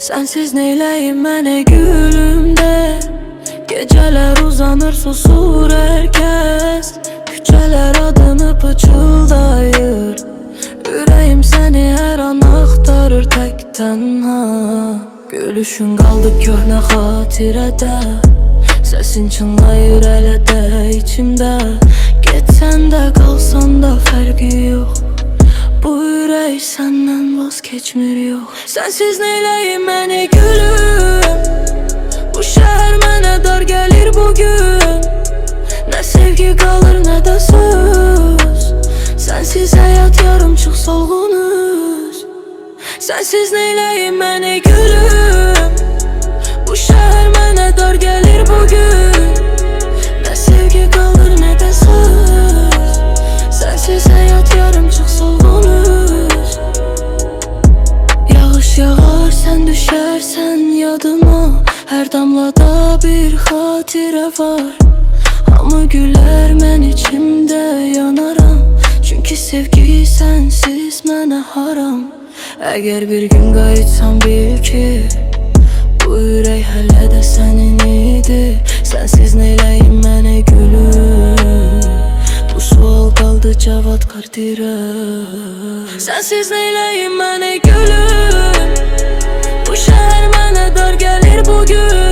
Sensiz neyleyim məni gülümde. Geceler uzanır susur herkes. Küçeler adını pıçıldayır. Yüreğim seni her an aktarır tek tenha. Gülüşün kaldı köhne hatirede. Sesin çınlayır elə də içimdə. Getsən də qalsan da fərqi yox. Bu ürək səndən vazgeçmir yox. Sensiz neyleyim məni gülüm. Bu şəhər mənə dar gəlir bugün. Nə sevgi qalır nə də söz. Sensiz həyat yarımçıq solğunuz. Sensiz neyleyim məni gülüm. Bu şəhər mənə dar gəlir bugün. Nə sevgi qalır nə də söz. Sensiz həyat yarımçıq solğunuz. Yağış yağar sən düşərsən yadıma. Hər damlada bir xatirə var. Hamı gülər mən içimdə yanaram. Çünki sevgi sənsiz mənə haram. Əgər bir gün qayıtsam bil ki, bu ürək hələ də sənin idi. Sensiz neyleyim məni gülüm. Bu sual qaldı cavab qardirə. Sensiz neyleyim məni gülüm. Bu şəhər mənə dar gəlir bugün.